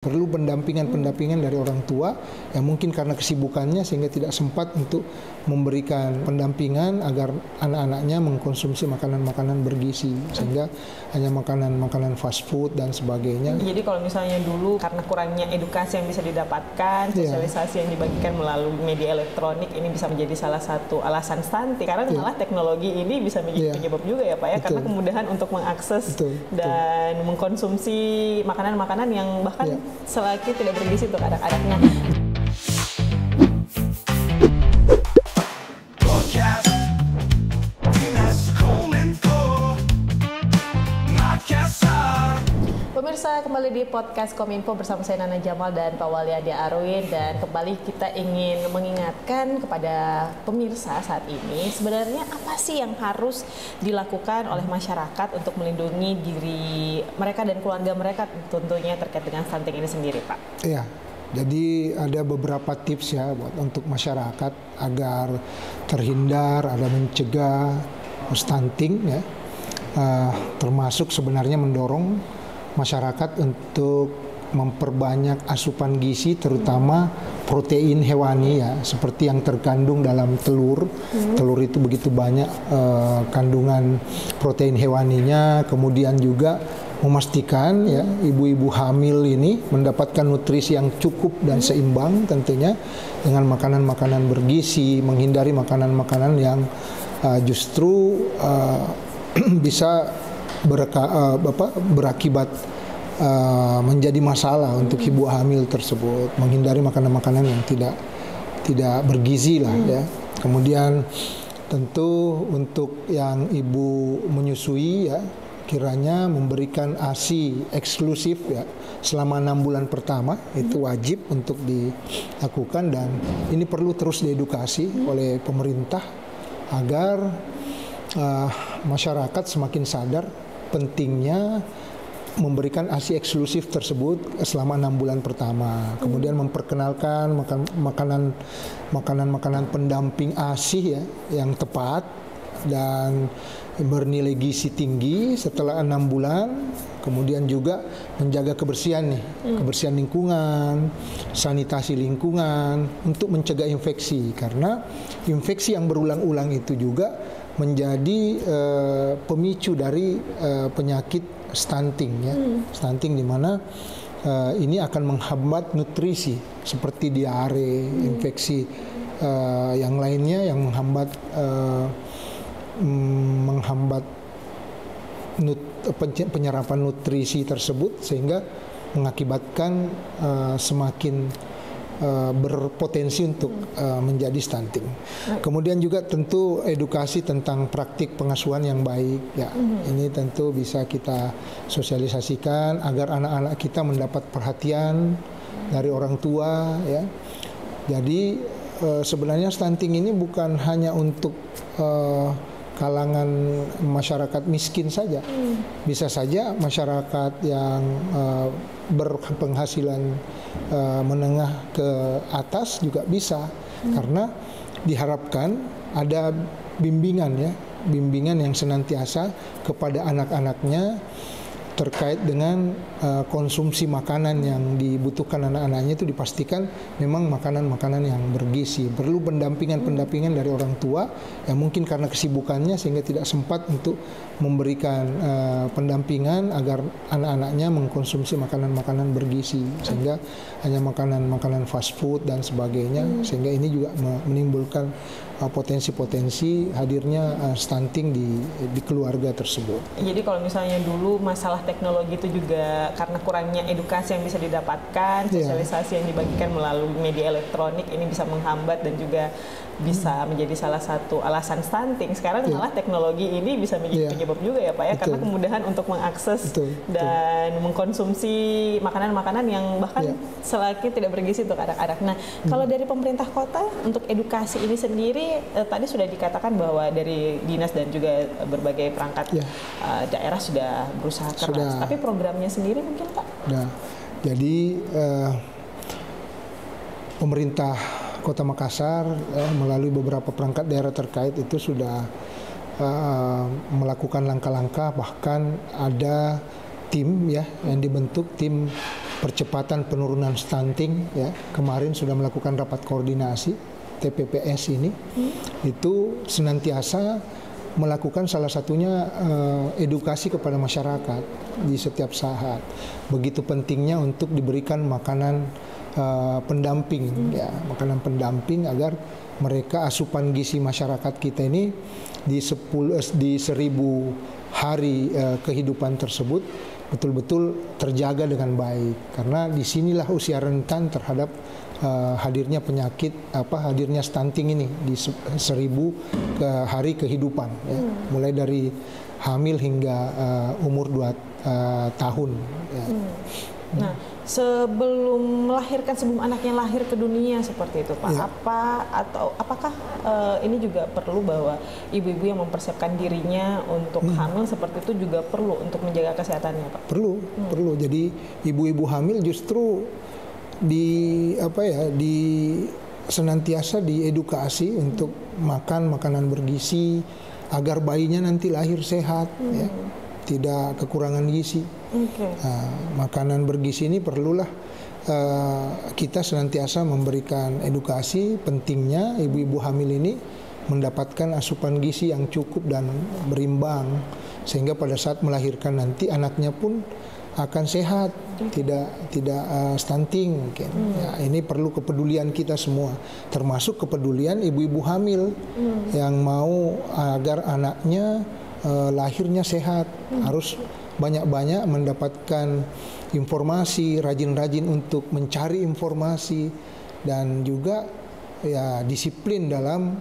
Perlu pendampingan dari orang tua yang mungkin karena kesibukannya sehingga tidak sempat untuk memberikan pendampingan agar anak-anaknya mengkonsumsi makanan-makanan bergizi sehingga hanya makanan-makanan fast food dan sebagainya. Jadi kalau misalnya dulu karena kurangnya edukasi yang bisa didapatkan, sosialisasi yang dibagikan melalui media elektronik ini bisa menjadi salah satu alasan stunting. Karena malah teknologi ini bisa menjadi penyebab juga ya Pak ya, karena kemudahan untuk mengakses dan mengkonsumsi makanan-makanan yang bahkan selagi tidak bergizi untuk anak-anaknya. Pemirsa, kembali di podcast Kominfo bersama saya Nana Jamal dan Pak Walyadi Arwin, dan kembali kita ingin mengingatkan kepada pemirsa saat ini sebenarnya apa sih yang harus dilakukan oleh masyarakat untuk melindungi diri mereka dan keluarga mereka tentunya terkait dengan stunting ini sendiri, Pak. Iya. Jadi ada beberapa tips ya buat untuk masyarakat agar terhindar, ada mencegah stunting ya. Termasuk sebenarnya mendorong masyarakat untuk memperbanyak asupan gizi terutama protein hewani ya, seperti yang terkandung dalam telur. Telur itu begitu banyak kandungan protein hewaninya, kemudian juga memastikan ya ibu-ibu hamil ini mendapatkan nutrisi yang cukup dan seimbang tentunya dengan makanan-makanan bergizi, menghindari makanan-makanan yang justru bisa berakibat menjadi masalah untuk ibu hamil tersebut, menghindari makanan-makanan yang tidak bergizi lah ya. Kemudian tentu untuk yang ibu menyusui ya, kiranya memberikan ASI eksklusif ya selama 6 bulan pertama, itu wajib untuk dilakukan dan ini perlu terus diedukasi oleh pemerintah agar masyarakat semakin sadar pentingnya memberikan ASI eksklusif tersebut selama 6 bulan pertama. Kemudian memperkenalkan makanan-makanan pendamping ASI ya yang tepat dan bernilai gizi tinggi setelah 6 bulan. Kemudian juga menjaga kebersihan nih, kebersihan lingkungan, sanitasi lingkungan untuk mencegah infeksi, karena infeksi yang berulang-ulang itu juga menjadi pemicu dari penyakit stunting ya. Stunting di mana ini akan menghambat nutrisi seperti diare, infeksi yang lainnya yang menghambat penyerapan nutrisi tersebut sehingga mengakibatkan semakin berpotensi untuk menjadi stunting. Kemudian juga tentu edukasi tentang praktik pengasuhan yang baik ya. Ini tentu bisa kita sosialisasikan agar anak-anak kita mendapat perhatian dari orang tua ya. Jadi sebenarnya stunting ini bukan hanya untuk kalangan masyarakat miskin saja. Bisa saja masyarakat yang berpenghasilan menengah ke atas juga bisa, karena diharapkan ada bimbingan ya, bimbingan yang senantiasa kepada anak-anaknya terkait dengan konsumsi makanan yang dibutuhkan anak-anaknya itu dipastikan memang makanan-makanan yang bergizi. Perlu pendampingan dari orang tua yang mungkin karena kesibukannya sehingga tidak sempat untuk memberikan pendampingan agar anak-anaknya mengkonsumsi makanan-makanan bergizi sehingga hanya makanan-makanan fast food dan sebagainya, sehingga ini juga menimbulkan potensi-potensi hadirnya stunting di keluarga tersebut. Jadi kalau misalnya dulu masalah teknologi itu juga karena kurangnya edukasi yang bisa didapatkan, sosialisasi yang dibagikan melalui media elektronik ini bisa menghambat dan juga bisa menjadi salah satu alasan stunting. Sekarang malah teknologi ini bisa menjadi penyebab juga ya Pak ya, karena kemudahan untuk mengakses dan mengkonsumsi makanan-makanan yang bahkan selagi tidak bergizi untuk anak-anak. Nah, kalau dari pemerintah kota untuk edukasi ini sendiri tadi sudah dikatakan bahwa dari dinas dan juga berbagai perangkat daerah sudah berusaha keras. Tapi programnya sendiri mungkin Pak? Jadi pemerintah Kota Makassar melalui beberapa perangkat daerah terkait itu sudah melakukan langkah-langkah, bahkan ada tim ya yang dibentuk, tim percepatan penurunan stunting ya. Kemarin sudah melakukan rapat koordinasi TPPS ini. Itu senantiasa melakukan salah satunya edukasi kepada masyarakat di setiap saat. Begitu pentingnya untuk diberikan makanan pendamping ya, makanan pendamping agar mereka asupan gizi masyarakat kita ini di 10 di 1000 hari kehidupan tersebut betul-betul terjaga dengan baik, karena disinilah usia rentan terhadap hadirnya penyakit hadirnya stunting ini di 1000 hari kehidupan ya. Mulai dari hamil hingga umur 2 tahun ya. Nah, sebelum melahirkan, sebelum anaknya lahir ke dunia seperti itu Pak, ya. Apakah ini juga perlu bahwa ibu-ibu yang mempersiapkan dirinya untuk hamil seperti itu juga perlu untuk menjaga kesehatannya Pak? Perlu. Jadi ibu-ibu hamil justru senantiasa diedukasi untuk makan makanan bergizi agar bayinya nanti lahir sehat ya, tidak kekurangan gizi. Makanan bergizi ini perlulah kita senantiasa memberikan edukasi pentingnya ibu-ibu hamil ini mendapatkan asupan gizi yang cukup dan berimbang, sehingga pada saat melahirkan nanti anaknya pun akan sehat, tidak stunting mungkin. Ya, ini perlu kepedulian kita semua, termasuk kepedulian ibu-ibu hamil yang mau agar anaknya lahirnya sehat, harus banyak-banyak mendapatkan informasi, rajin-rajin untuk mencari informasi, dan juga ya disiplin dalam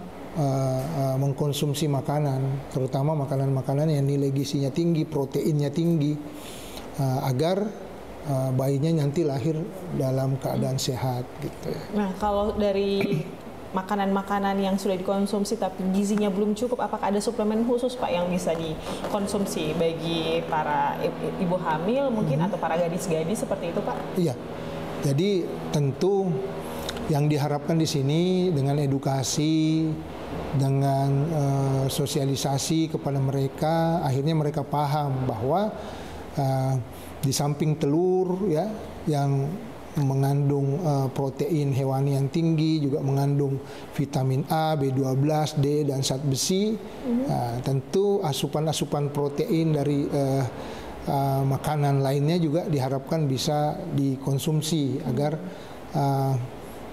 mengkonsumsi makanan, terutama makanan-makanan yang nilai gizinya tinggi, proteinnya tinggi, agar bayinya nanti lahir dalam keadaan sehat gitu ya. Nah, kalau dari makanan-makanan yang sudah dikonsumsi tapi gizinya belum cukup, apakah ada suplemen khusus Pak yang bisa dikonsumsi bagi para ibu hamil mungkin atau para gadis-gadis seperti itu Pak? Iya. Jadi tentu yang diharapkan di sini dengan edukasi, dengan sosialisasi kepada mereka, akhirnya mereka paham bahwa di samping telur ya yang mengandung protein hewani yang tinggi, juga mengandung vitamin A, B12, D, dan zat besi. Tentu asupan-asupan protein dari makanan lainnya juga diharapkan bisa dikonsumsi agar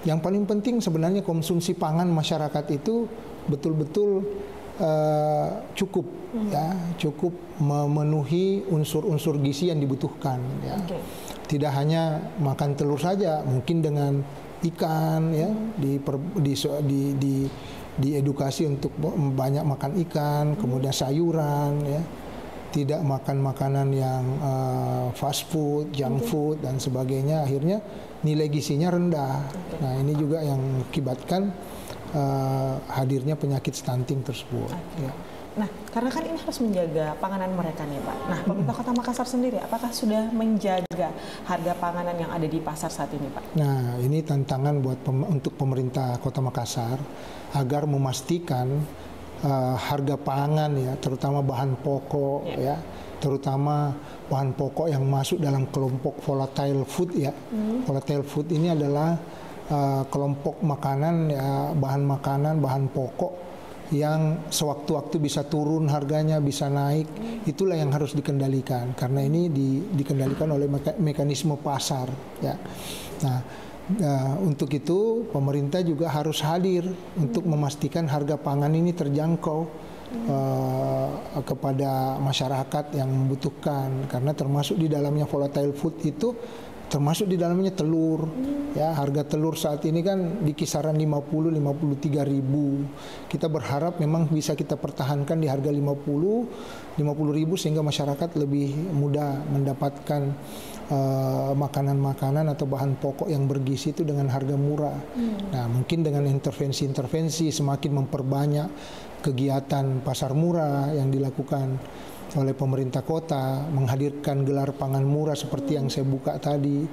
yang paling penting sebenarnya konsumsi pangan masyarakat itu betul-betul cukup ya, cukup memenuhi unsur-unsur gizi yang dibutuhkan ya. Tidak hanya makan telur saja, mungkin dengan ikan ya, diedukasi untuk banyak makan ikan, kemudian sayuran ya. Tidak makan makanan yang fast food, junk food dan sebagainya, akhirnya nilai gizinya rendah. Nah, ini juga yang mengakibatkan hadirnya penyakit stunting tersebut ya. Nah, karena kan ini harus menjaga panganan mereka nih Pak. Nah, pemerintah Kota Makassar sendiri apakah sudah menjaga harga panganan yang ada di pasar saat ini Pak? Nah, ini tantangan untuk pemerintah Kota Makassar agar memastikan harga pangan ya, terutama bahan pokok ya, terutama bahan pokok yang masuk dalam kelompok volatile food ya. Volatile food ini adalah kelompok makanan ya, bahan pokok yang sewaktu-waktu bisa turun harganya, bisa naik. Itulah yang harus dikendalikan, karena ini dikendalikan oleh mekanisme pasar ya. Nah, untuk itu pemerintah juga harus hadir untuk memastikan harga pangan ini terjangkau kepada masyarakat yang membutuhkan, karena termasuk di dalamnya volatile food itu termasuk di dalamnya telur ya. Harga telur saat ini kan di kisaran 50-53 ribu. Kita berharap memang bisa kita pertahankan di harga 50 ribu sehingga masyarakat lebih mudah mendapatkan makanan-makanan atau bahan pokok yang bergizi itu dengan harga murah. Nah, mungkin dengan intervensi-intervensi semakin memperbanyak kegiatan pasar murah yang dilakukan oleh pemerintah kota, menghadirkan gelar pangan murah seperti yang saya buka tadi,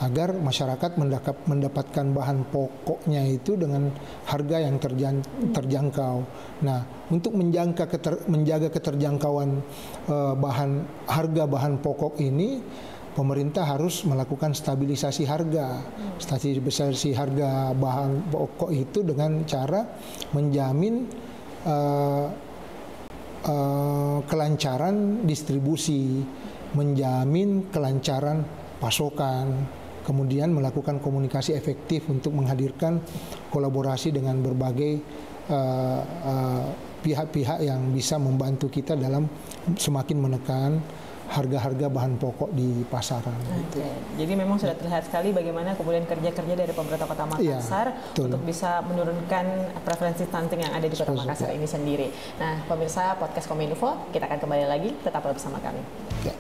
agar masyarakat mendapatkan bahan pokoknya itu dengan harga yang terjangkau. Nah, untuk menjaga keterjangkauan harga bahan pokok ini, pemerintah harus melakukan stabilisasi harga. Stabilisasi harga bahan pokok itu dengan cara menjamin kelancaran distribusi, menjamin kelancaran pasokan, kemudian melakukan komunikasi efektif untuk menghadirkan kolaborasi dengan berbagai pihak-pihak yang bisa membantu kita dalam semakin menekan harga-harga bahan pokok di pasaran. Oke. Jadi memang sudah terlihat sekali bagaimana kemudian kerja-kerja dari pemerintah Kota Makassar untuk bisa menurunkan prevalensi stunting yang ada di Kota Makassar ini sendiri. Nah, pemirsa podcast Kominfo, kita akan kembali lagi, tetaplah bersama kami. Ya.